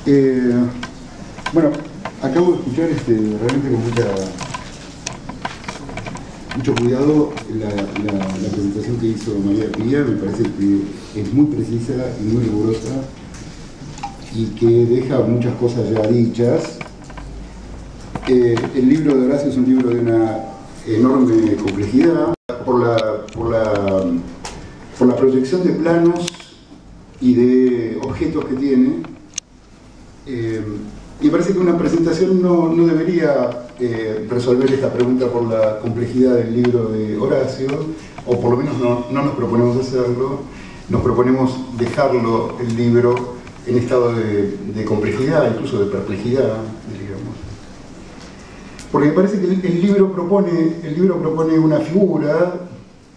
Bueno, acabo de escuchar realmente con mucho cuidado la presentación que hizo María Pía. Me parece que es muy precisa y muy rigurosa y que deja muchas cosas ya dichas. El libro de Horacio es un libro de una enorme complejidad por la proyección de planos y de objetos que tiene. Y parece que una presentación no debería resolver esta pregunta por la complejidad del libro de Horacio, o por lo menos no nos proponemos hacerlo. Nos proponemos dejarlo, el libro, en estado de complejidad, incluso de perplejidad, digamos. Porque me parece que el libro propone una figura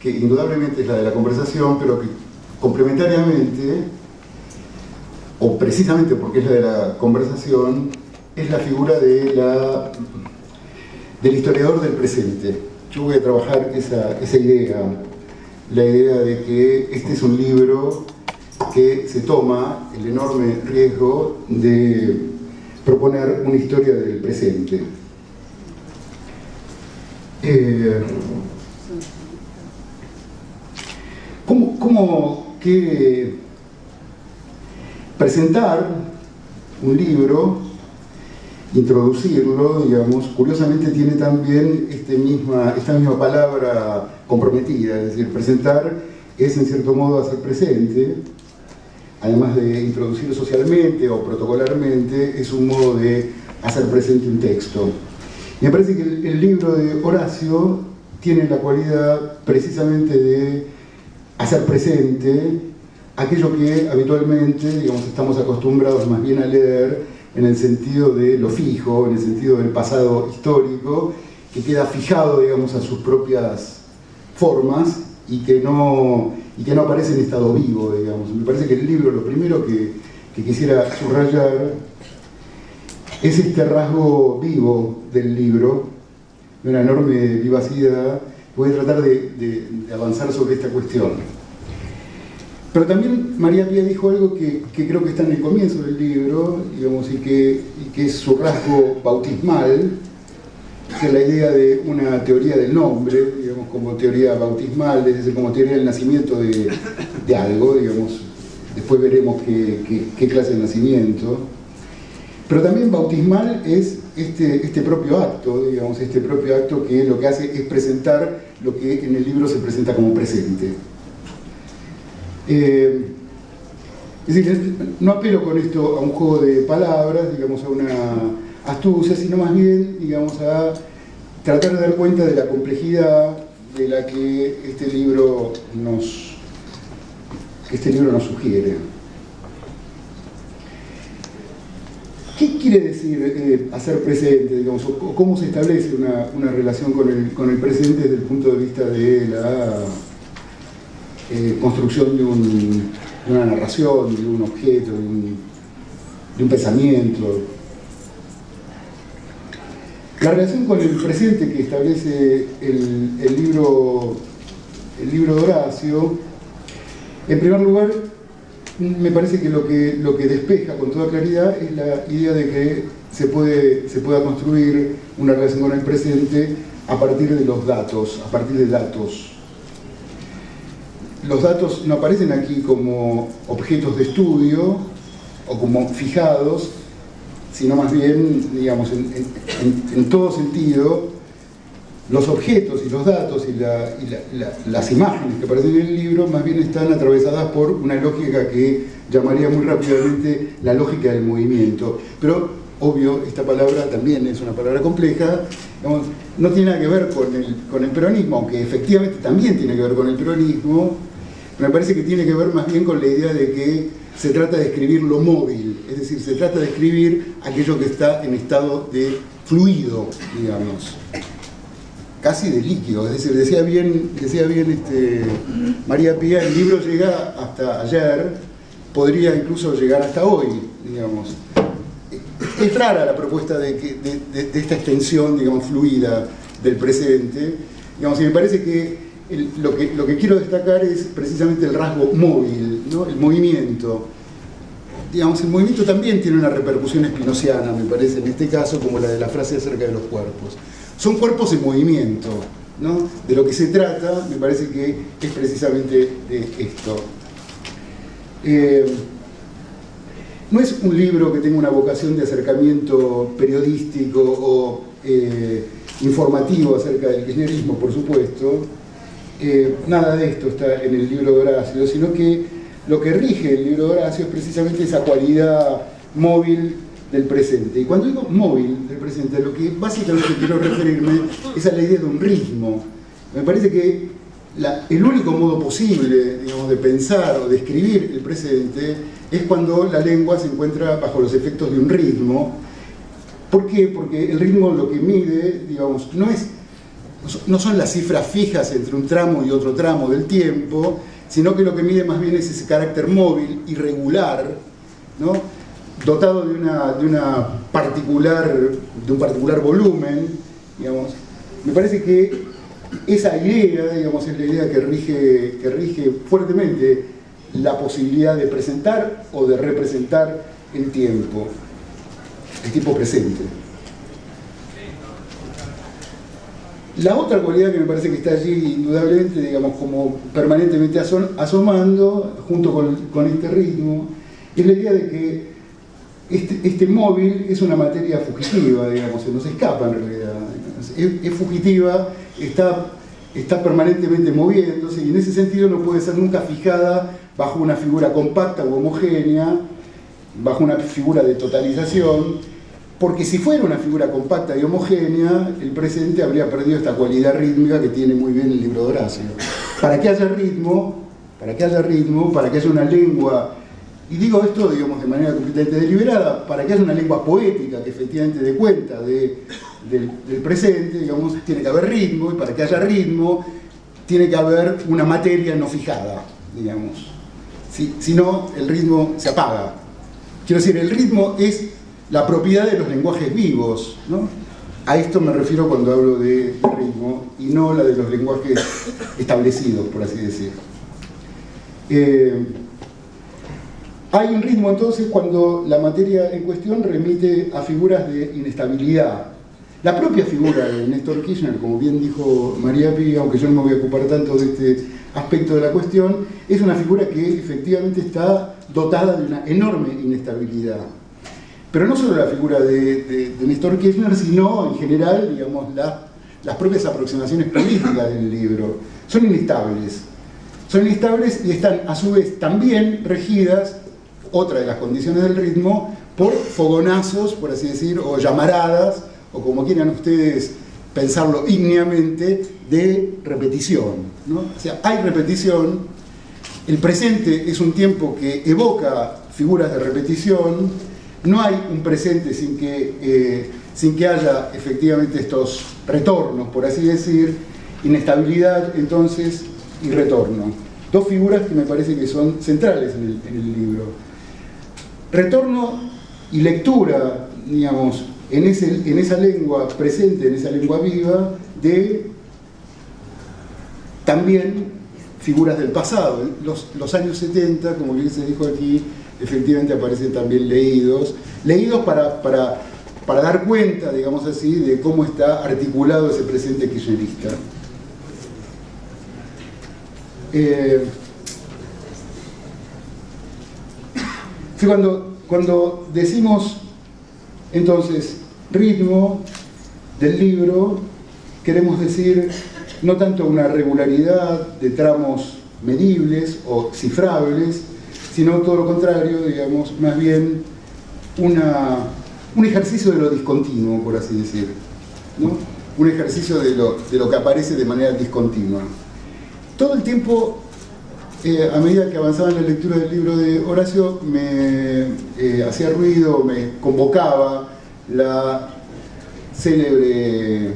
que indudablemente es la de la conversación, pero que complementariamente, o precisamente porque es la de la conversación, es la figura del historiador del presente. Yo voy a trabajar esa idea, la idea de que este es un libro que se toma el enorme riesgo de proponer una historia del presente. ¿Cómo que presentar un libro, introducirlo, digamos, curiosamente tiene también esta misma palabra comprometida, es decir, presentar es en cierto modo hacer presente, además de introducir socialmente o protocolarmente, es un modo de hacer presente un texto. Y me parece que el libro de Horacio tiene la cualidad precisamente de hacer presente aquello que habitualmente, digamos, estamos acostumbrados más bien a leer en el sentido de lo fijo, en el sentido del pasado histórico, que queda fijado, digamos, a sus propias formas y que no aparece en estado vivo, digamos. Me parece que el libro, lo primero que quisiera subrayar es este rasgo vivo del libro, de una enorme vivacidad. Voy a tratar de avanzar sobre esta cuestión. Pero también María Pía dijo algo que creo que está en el comienzo del libro, digamos, y que es su rasgo bautismal, que es la idea de una teoría del nombre, digamos, como teoría bautismal, es decir, como teoría del nacimiento de algo, digamos. Después veremos qué clase de nacimiento. Pero también bautismal es este propio acto, digamos, este propio acto que lo que hace es presentar lo que en el libro se presenta como presente. Es decir, no apelo con esto a un juego de palabras, digamos, a una astucia, sino más bien, digamos, a tratar de dar cuenta de la complejidad de la que este libro nos sugiere. ¿Qué quiere decir hacer presente, digamos, o cómo se establece una relación con el presente desde el punto de vista de la construcción de una narración, de un objeto, de un pensamiento? La relación con el presente que establece el libro de Horacio, en primer lugar, me parece que lo que despeja con toda claridad es la idea de que se pueda construir una relación con el presente a partir de los datos, a partir de datos. Los datos no aparecen aquí como objetos de estudio o como fijados, sino más bien, digamos, en todo sentido, los objetos y los datos y las imágenes que aparecen en el libro más bien están atravesadas por una lógica que llamaría muy rápidamente la lógica del movimiento. Pero, obvio, esta palabra también es una palabra compleja, digamos, no tiene nada que ver con el peronismo, aunque efectivamente también tiene que ver con el peronismo. Me parece que tiene que ver más bien con la idea de que se trata de escribir lo móvil, es decir, se trata de escribir aquello que está en estado de fluido, digamos, casi de líquido. Es decir, decía bien María Pía, el libro llega hasta ayer, podría incluso llegar hasta hoy, digamos. Es rara la propuesta de esta extensión, digamos, fluida del presente, digamos, y me parece que lo que quiero destacar es precisamente el rasgo móvil, ¿no? El movimiento. digamos, el movimiento también tiene una repercusión spinociana, me parece, en este caso, como la de la frase acerca de los cuerpos. Son cuerpos en movimiento, ¿no? De lo que se trata, me parece que es precisamente de esto. No es un libro que tenga una vocación de acercamiento periodístico o informativo acerca del kirchnerismo, por supuesto. Nada de esto está en el libro de Horacio, sino que lo que rige el libro de Horacio es precisamente esa cualidad móvil del presente. Y cuando digo móvil del presente, lo que básicamente quiero referirme es a la idea de un ritmo. Me parece que el único modo posible, digamos, de pensar o de escribir el presente es cuando la lengua se encuentra bajo los efectos de un ritmo. ¿Por qué? Porque el ritmo lo que mide, digamos, no son las cifras fijas entre un tramo y otro tramo del tiempo, sino que lo que mide más bien es ese carácter móvil, irregular, ¿no? Dotado de un particular volumen, digamos. Me parece que esa idea, digamos, es la idea que rige fuertemente la posibilidad de presentar o de representar el tiempo presente. La otra cualidad que me parece que está allí, indudablemente, digamos, como permanentemente asomando, junto con este ritmo, es la idea de que este móvil es una materia fugitiva, digamos, se nos escapa en realidad. Es fugitiva, está permanentemente moviéndose, y en ese sentido no puede ser nunca fijada bajo una figura compacta u homogénea, bajo una figura de totalización, porque si fuera una figura compacta y homogénea, el presente habría perdido esta cualidad rítmica que tiene muy bien el libro de Horacio. Para que haya ritmo, para que haya una lengua, y digo esto, digamos, de manera completamente deliberada, para que haya una lengua poética que efectivamente dé cuenta del presente, digamos, tiene que haber ritmo, y para que haya ritmo, tiene que haber una materia no fijada, digamos. Si no, el ritmo se apaga. Quiero decir, el ritmo es la propiedad de los lenguajes vivos, ¿no? A esto me refiero cuando hablo de ritmo, y no la de los lenguajes establecidos, por así decir. Hay un ritmo entonces cuando la materia en cuestión remite a figuras de inestabilidad. La propia figura de Néstor Kirchner, como bien dijo María Pía, aunque yo no me voy a ocupar tanto de este aspecto de la cuestión, es una figura que efectivamente está dotada de una enorme inestabilidad. Pero no solo la figura de Néstor Kirchner, sino en general, digamos, las propias aproximaciones políticas del libro. Son inestables y están a su vez también regidas, otra de las condiciones del ritmo, por fogonazos, por así decir, o llamaradas, o como quieran ustedes pensarlo ígneamente, de repetición, ¿no? O sea, hay repetición, el presente es un tiempo que evoca figuras de repetición, no hay un presente sin que haya efectivamente estos retornos, por así decir, inestabilidad entonces y retorno. Dos figuras que me parece que son centrales en el libro. Retorno y lectura, digamos, en esa lengua presente, en esa lengua viva, de también figuras del pasado. Los años 70, como bien se dijo aquí, efectivamente aparecen también leídos para dar cuenta, digamos así, de cómo está articulado ese presente kirchnerista. Cuando decimos entonces ritmo del libro, queremos decir no tanto una regularidad de tramos medibles o cifrables, sino todo lo contrario, digamos, más bien un ejercicio de lo discontinuo, por así decir, ¿no? Un ejercicio de lo que aparece de manera discontinua. Todo el tiempo, a medida que avanzaba en la lectura del libro de Horacio, me hacía ruido, me convocaba la célebre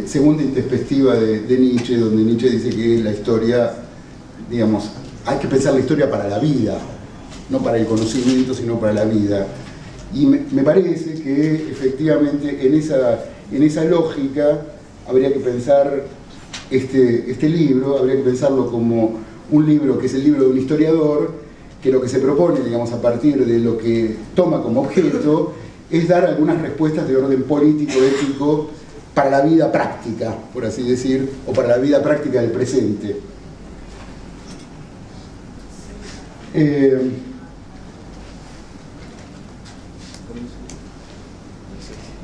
segunda introspectiva de Nietzsche, donde Nietzsche dice que la historia, digamos, hay que pensar la historia para la vida, no para el conocimiento, sino para la vida. Y me parece que efectivamente en esa lógica habría que pensar este libro, habría que pensarlo como un libro que es el libro de un historiador que lo que se propone, digamos, a partir de lo que toma como objeto, es dar algunas respuestas de orden político, ético, para la vida práctica, por así decir, o para la vida práctica del presente.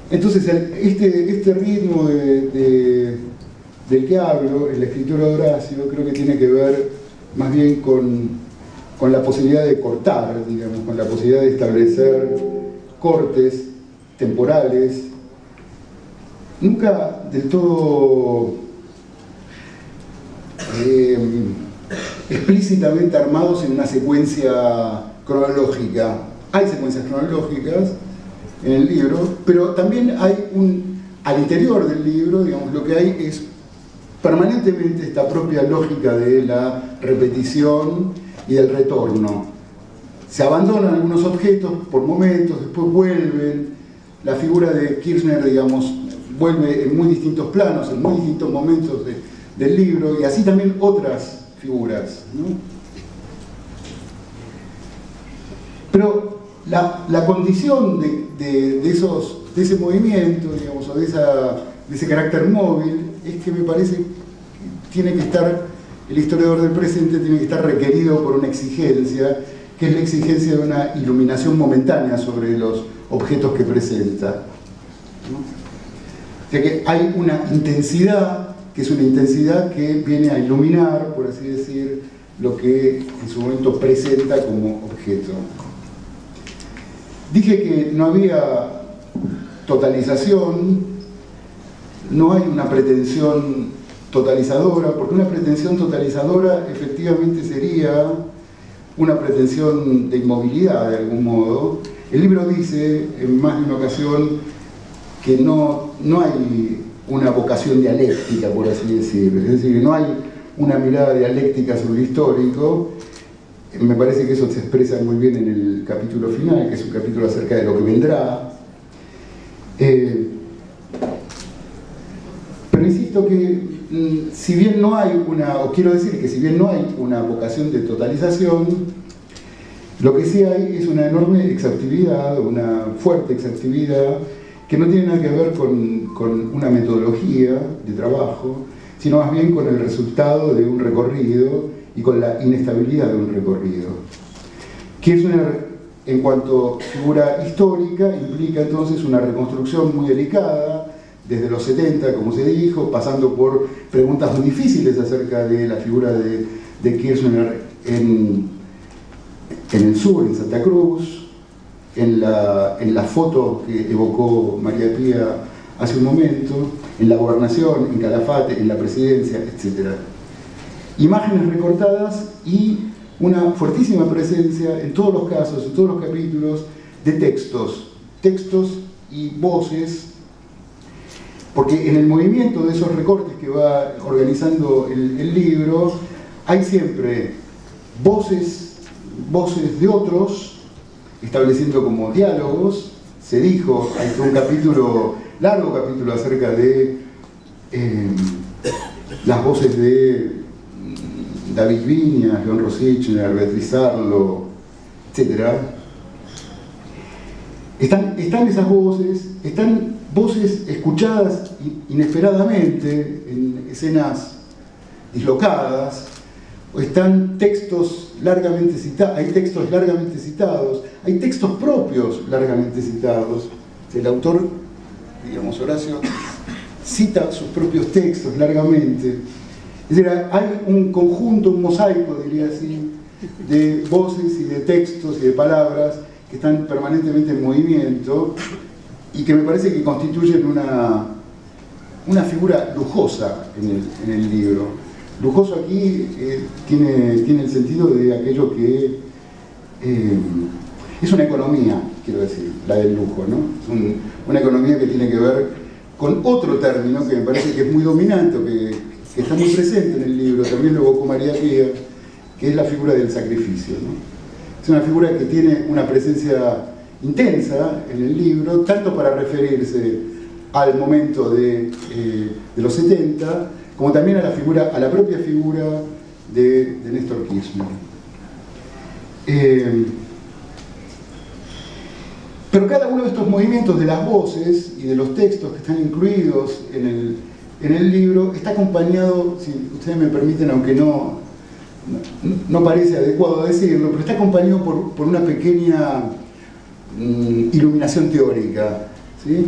Entonces, este ritmo del que hablo, en la escritura de Horacio, creo que tiene que ver más bien con la posibilidad de cortar, digamos, con la posibilidad de establecer cortes temporales, nunca del todo explícitamente armados en una secuencia cronológica. Hay secuencias cronológicas en el libro, pero también hay al interior del libro, digamos, lo que hay es permanentemente esta propia lógica de la repetición y del retorno. Se abandonan algunos objetos por momentos, después vuelven. La figura de Kirchner, digamos, vuelve en muy distintos planos, en muy distintos momentos del libro, y así también otras figuras, ¿no? Pero la condición de ese movimiento, digamos, o de ese carácter móvil, es que me parece que tiene que estar, el historiador del presente tiene que estar requerido por una exigencia, que es la exigencia de una iluminación momentánea sobre los objetos que presenta, ¿no? O sea que hay una intensidad, que es una intensidad que viene a iluminar, por así decir, lo que en su momento presenta como objeto. Dije que no había totalización, no hay una pretensión totalizadora, porque una pretensión totalizadora efectivamente sería una pretensión de inmovilidad de algún modo. El libro dice en más de una ocasión que no hay una vocación dialéctica, por así decirlo, es decir, que no hay una mirada dialéctica sobre lo histórico. Me parece que eso se expresa muy bien en el capítulo final, que es un capítulo acerca de lo que vendrá. Pero insisto que si bien no hay si bien no hay una vocación de totalización, lo que sí hay es una enorme exhaustividad, una fuerte exhaustividad, que no tiene nada que ver con una metodología de trabajo, sino más bien con el resultado de un recorrido y con la inestabilidad de un recorrido. Kirchner, en cuanto figura histórica, implica entonces una reconstrucción muy delicada, desde los 70, como se dijo, pasando por preguntas muy difíciles acerca de la figura de Kirchner en el sur, en Santa Cruz, en la foto que evocó María Pía hace un momento, en la gobernación, en Calafate, en la presidencia, etc. Imágenes recortadas y una fuertísima presencia en todos los casos, en todos los capítulos, de textos y voces, porque en el movimiento de esos recortes que va organizando el libro hay siempre voces de otros, estableciendo como diálogos. Se dijo, hay un largo capítulo acerca de las voces de David Viñas, León Rosichner, Albert Rizarlo, etc. Están esas voces, están voces escuchadas inesperadamente en escenas dislocadas, o están textos largamente citados, hay textos largamente citados, hay textos propios largamente citados. El autor, digamos, Horacio, cita sus propios textos largamente. Es decir, hay un conjunto, un mosaico, diría así, de voces y de textos y de palabras que están permanentemente en movimiento y que me parece que constituyen una figura lujosa en el libro. Lujoso aquí tiene el sentido de aquello que es una economía, quiero decir, la del lujo, ¿no? Es una economía que tiene que ver con otro término que me parece que es muy dominante, que está muy presente en el libro, también lo evocó María Pía, que es la figura del sacrificio, ¿no? Es una figura que tiene una presencia intensa en el libro, tanto para referirse al momento de los 70, como también a la propia figura de Néstor Kirchner. Pero cada uno de estos movimientos de las voces y de los textos que están incluidos en el libro está acompañado, si ustedes me permiten, aunque no parece adecuado decirlo, pero está acompañado por una pequeña iluminación teórica, ¿sí?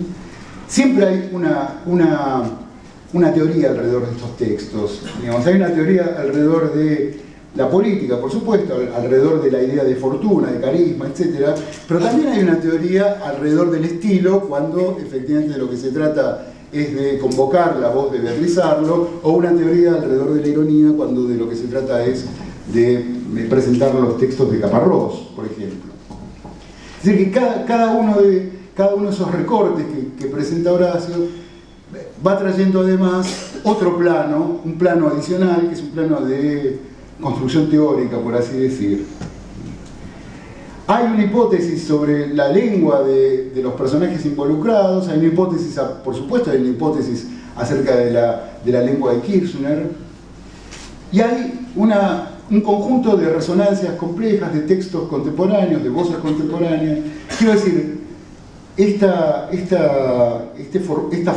Siempre hay una teoría alrededor de estos textos. Digamos, hay una teoría alrededor de la política, por supuesto, alrededor de la idea de fortuna, de carisma, etc. Pero también hay una teoría alrededor del estilo, cuando efectivamente de lo que se trata es de convocar la voz de Beatriz Arlo, o una teoría alrededor de la ironía, cuando de lo que se trata es de presentar los textos de Caparrós, por ejemplo. Es decir, que cada uno de esos recortes que presenta Horacio va trayendo además otro plano, un plano adicional, que es un plano de construcción teórica, por así decir. Hay una hipótesis sobre la lengua de los personajes involucrados, hay una hipótesis, por supuesto, hay una hipótesis acerca de la lengua de Kirchner, y hay un conjunto de resonancias complejas, de textos contemporáneos, de voces contemporáneas. Quiero decir, esta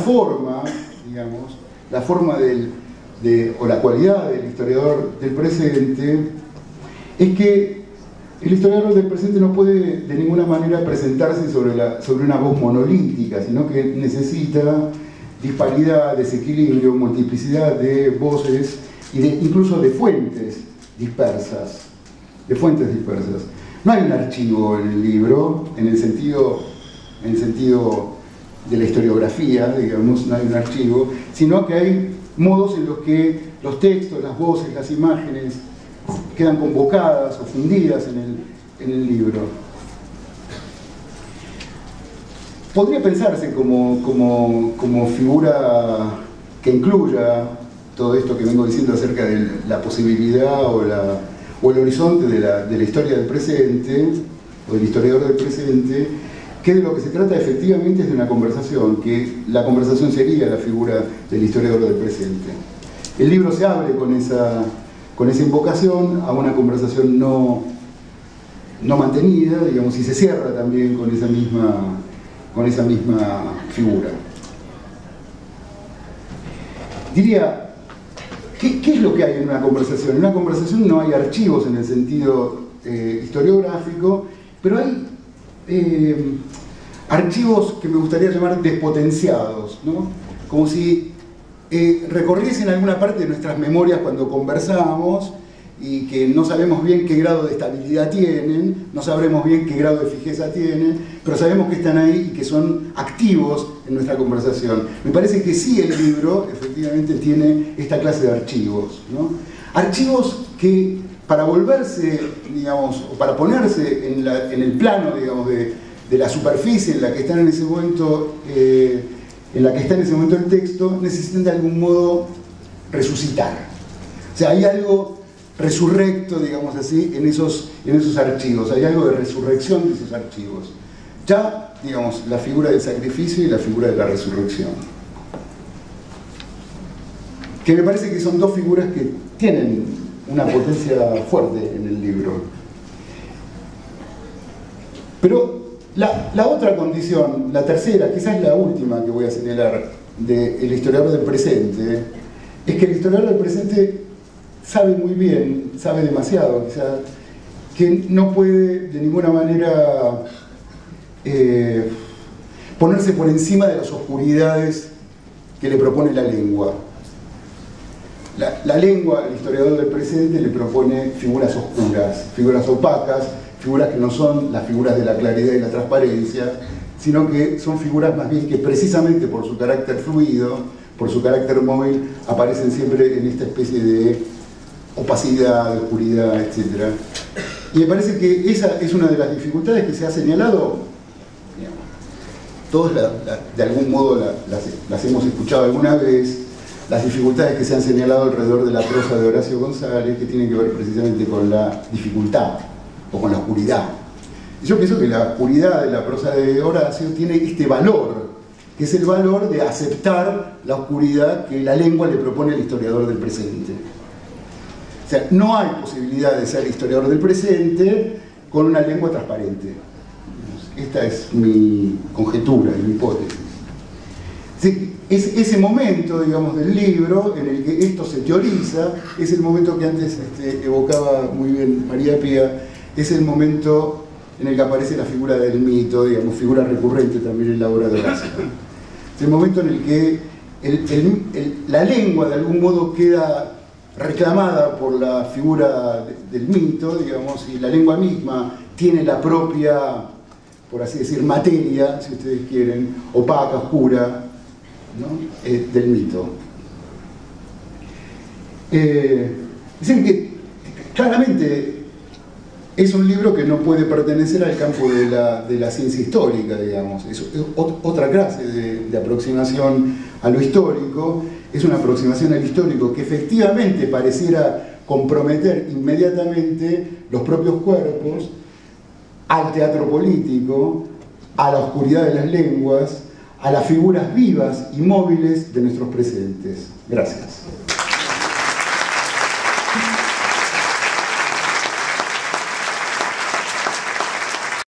forma, digamos, la forma o la cualidad del historiador del presente, es que el historiador del presente no puede de ninguna manera presentarse sobre una voz monolítica, sino que necesita disparidad, desequilibrio, multiplicidad de voces y incluso de fuentes dispersas. No hay un archivo en el libro, en el sentido de la historiografía, digamos, no hay un archivo, sino que hay modos en los que los textos, las voces, las imágenes quedan convocadas o fundidas en el libro. Podría pensarse como figura que incluya todo esto que vengo diciendo acerca de la posibilidad o el horizonte de la historia del presente, o del historiador del presente, que de lo que se trata efectivamente es de una conversación, que la conversación sería la figura del historiador del presente. El libro se abre con esa invocación a una conversación no mantenida, digamos, y se cierra también con esa misma figura. Diría, ¿qué es lo que hay en una conversación? En una conversación no hay archivos en el sentido historiográfico, pero hay archivos que me gustaría llamar despotenciados, ¿no? Como si recorriesen alguna parte de nuestras memorias cuando conversamos y que no sabemos bien qué grado de estabilidad tienen, no sabremos bien qué grado de fijeza tienen, pero sabemos que están ahí y que son activos en nuestra conversación. Me parece que sí, el libro efectivamente tiene esta clase de archivos, ¿no? Archivos que para volverse, digamos, o para ponerse en el plano, digamos, de la superficie en la que están en ese momento, el texto, necesitan de algún modo resucitar. O sea, hay algo resurrecto, digamos así, en esos archivos, hay algo de resurrección de esos archivos. Ya, digamos, la figura del sacrificio y la figura de la resurrección. Que me parece que son dos figuras que tienen una potencia fuerte en el libro. Pero la otra condición, la tercera, quizás la última que voy a señalar del historiador del presente, es que el historiador del presente sabe muy bien, sabe demasiado quizás, que no puede de ninguna manera ponerse por encima de las oscuridades que le propone la lengua. La lengua, el historiador del presente, le propone figuras oscuras, figuras opacas, figuras que no son las figuras de la claridad y la transparencia, sino que son figuras más bien que precisamente por su carácter fluido, por su carácter móvil, aparecen siempre en esta especie de opacidad, de oscuridad, etc. Y me parece que esa es una de las dificultades que se ha señalado. Digamos, todos de algún modo las hemos escuchado alguna vez, las dificultades que se han señalado alrededor de la prosa de Horacio González, que tienen que ver precisamente con la dificultad o con la oscuridad. Y yo pienso que la oscuridad de la prosa de Horacio tiene este valor, que es el valor de aceptar la oscuridad que la lengua le propone al historiador del presente. O sea, no hay posibilidad de ser historiador del presente con una lengua transparente. Esta es mi conjetura, mi hipótesis. Sí, es ese momento, digamos, del libro en el que esto se teoriza, es el momento que antes evocaba muy bien María Pía, es el momento en el que aparece la figura del mito, digamos, figura recurrente también en la obra de Horacio. Es el momento en el que la lengua de algún modo queda reclamada por la figura del mito, digamos, y la lengua misma tiene la propia, por así decir, materia, si ustedes quieren, opaca, oscura, ¿no? Del mito. Dicen que claramente es un libro que no puede pertenecer al campo de la ciencia histórica, digamos. Es otra clase de aproximación a lo histórico. Es una aproximación al histórico que efectivamente pareciera comprometer inmediatamente los propios cuerpos, al teatro político, a la oscuridad de las lenguas, a las figuras vivas y móviles de nuestros presentes. Gracias.